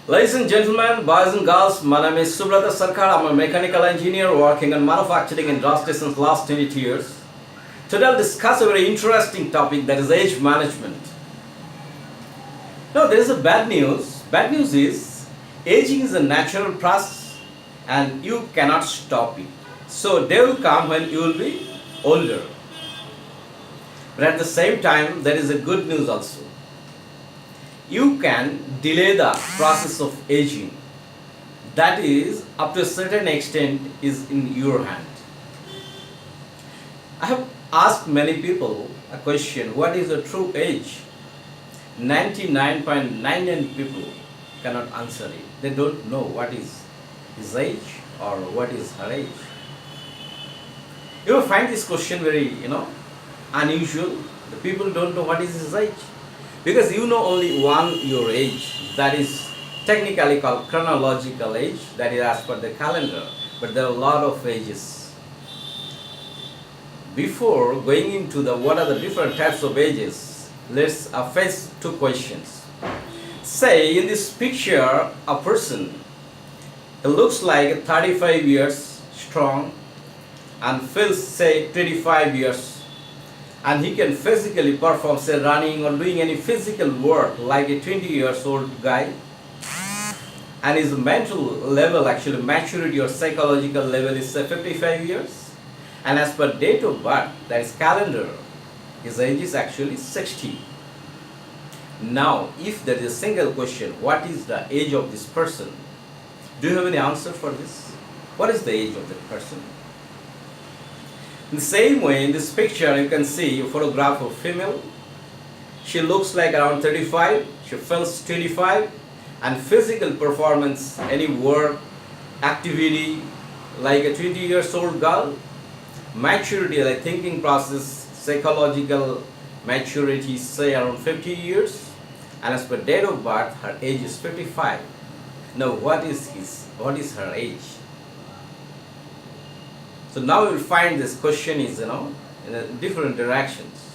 Ladies and gentlemen, boys and girls, my name is Subrata Sarker. I'm a mechanical engineer working on manufacturing industry since last 22 years. Today I'll discuss a very interesting topic, that is age management. Now there is a bad news. Bad news is aging is a natural process and you cannot stop it. So day will come when you will be older. But at the same time, there is a good news also. You can delay the process of aging. That is, up to a certain extent, is in your hand. I have asked many people a question, what is the true age? 99.99 people cannot answer it. They don't know what is his age or what is her age. You will find this question very, unusual. The people don't know what is his age. Because you know only one your age, that is technically called chronological age, that is as per the calendar, but there are a lot of ages. Before going into what are the different types of ages, let's face two questions. Say in this picture, a person, it looks like 35 years strong and feels say 25 years, and he can physically perform, say, running or doing any physical work like a 20 years old guy, and his mental level, actually maturity or psychological level is say 55 years, and as per date of birth, that is calendar, his age is actually 60. Now if there is a single question, what is the age of this person? Do you have any answer for this? What is the age of that person? In the same way, in this picture you can see a photograph of female. She looks like around 35, she feels 25, and physical performance, any work, activity, like a 20 years old girl. Maturity, like thinking process, psychological maturity, say around 50 years, and as per date of birth, her age is 55. Now what is her age? So now you will find this question is, in different directions.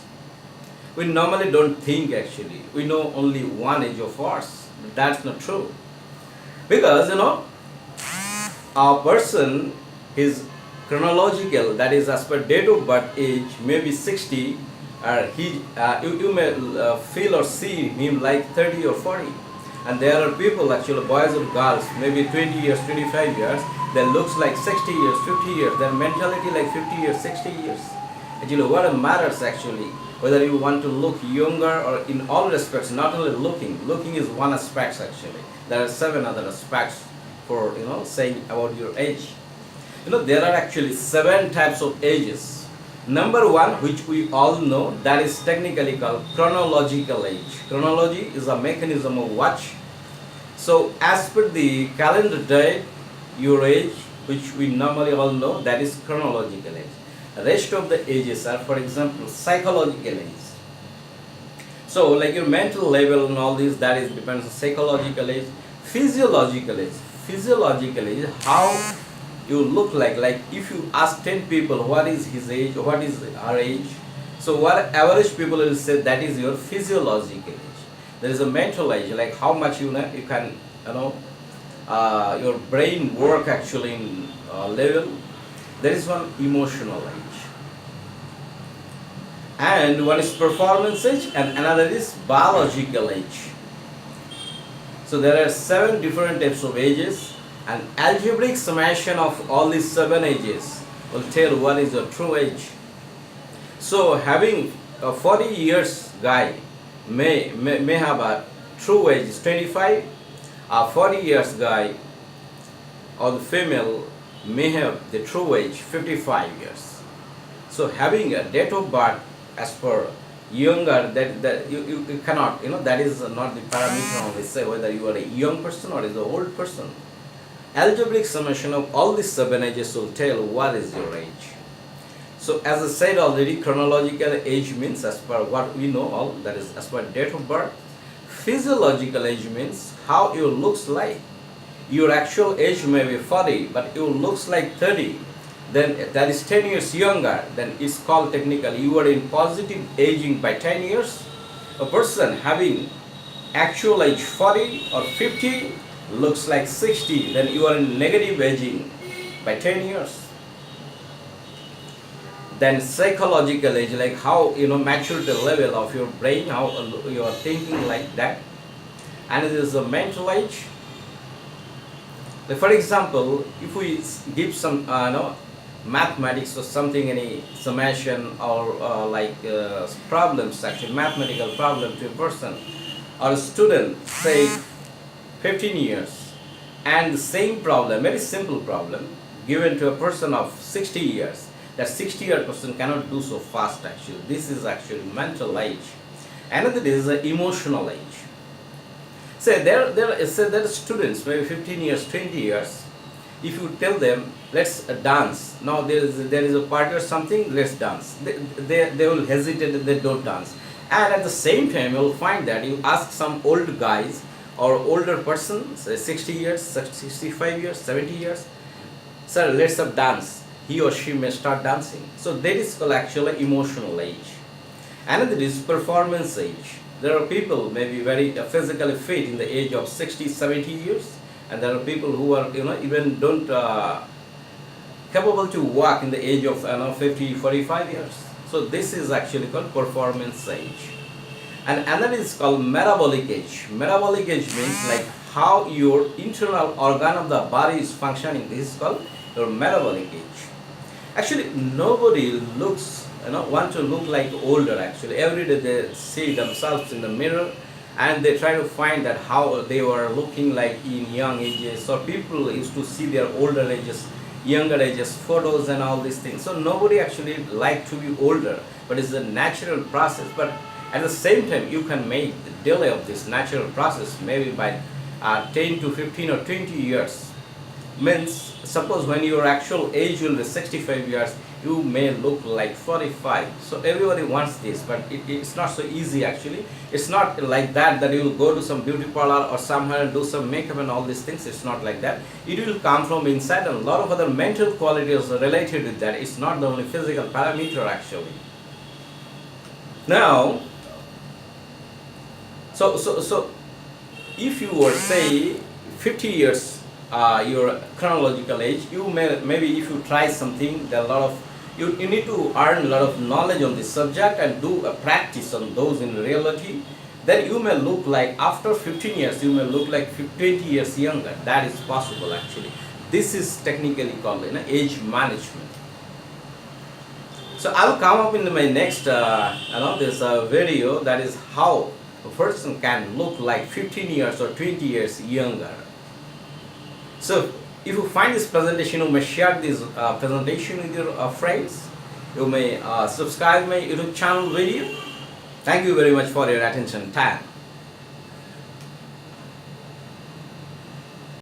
We normally don't think actually. We know only one age of ours. But that's not true. Because, a person, his chronological, that is as per date of birth age, may be 60, or you may feel or see him like 30 or 40. And there are people, actually boys or girls, maybe 20 years, 25 years, that looks like 60 years, 50 years, their mentality like 50 years, 60 years. Actually, what matters actually, whether you want to look younger or in all respects, not only looking is one aspect actually. There are 7 other aspects for, saying about your age. There are actually 7 types of ages. Number 1, which we all know, that is technically called chronological age. Chronology is a mechanism of watch. So as per the calendar date, your age, which we normally all know, that is chronological age. The rest of the ages are, for example, psychological age. So like your mental level and all this, that is depends on psychological age. Physiological age. Physiological age, how you look like if you ask 10 people what is his age, what is her age, so what average people will say, that is your physiological age. There is a mental age, like how much you can, your brain work actually in level. There is one emotional age, and one is performance age, and another is biological age. So there are 7 different types of ages. An algebraic summation of all these 7 ages will tell what is your true age. So having a 40 years guy may have a true age is 25. A 40 years guy or the female may have the true age 55 years. So having a date of birth as per younger, that you cannot, that is not the parameter only say whether you are a young person or is an old person. Algebraic summation of all these 7 ages will tell what is your age. So as I said already, chronological age means as per what we know all, that is as per date of birth. Physiological age means how you looks like. Your actual age may be 40, but you looks like 30. Then that is 10 years younger, then it's called technically you are in positive aging by 10 years. A person having actual age 40 or 50 looks like 60, then you are in negative aging by 10 years. Then psychological age, like how maturity level of your brain, how you are thinking like that. And there is a mental age. Like for example, if we give some mathematics or something, any summation or problems, actually mathematical problem to a person or a student, say 15 years, and the same problem, very simple problem, given to a person of 60 years, that 60-year person cannot do so fast actually. This is actually mental age. Another is the emotional age. Say there are students, maybe 15 years, 20 years, if you tell them, let's dance, now there is a party or something, let's dance, they will hesitate and they don't dance. And at the same time, you will find that you ask some old guys or older person, say 60 years, 65 years, 70 years, sir, let's have dance. He or she may start dancing. So that is called actually emotional age. Another is performance age. There are people maybe very physically fit in the age of 60, 70 years, and there are people who are even don't capable to walk in the age of 50, 45 years. So this is actually called performance age. And another is called metabolic age. Metabolic age means like how your internal organ of the body is functioning. This is called your metabolic age. Actually, nobody looks, want to look like older actually. Every day they see themselves in the mirror and they try to find that how they were looking like in young ages. So people used to see their older ages, younger ages, photos and all these things. So nobody actually like to be older, but it's a natural process. But at the same time, you can make the delay of this natural process maybe by 10 to 15 or 20 years. Means, suppose when your actual age will be 65 years, you may look like 45. So everybody wants this, but it's not so easy actually. It's not like that you will go to some beauty parlor or somewhere and do some makeup and all these things. It's not like that. It will come from inside, and a lot of other mental qualities are related with that. It's not the only physical parameter actually. Now, so if you were say 50 years your chronological age, you may maybe if you try something, there are a lot of you need to earn a lot of knowledge on this subject and do a practice on those in reality. Then you may look like after 15 years you may look like 20 years younger. That is possible actually. This is technically called age management. So I'll come up in my next this video, that is how a person can look like 15 years or 20 years younger. So if you find this presentation, you may share this presentation with your friends. You may subscribe my YouTube channel video. Thank you very much for your attention time.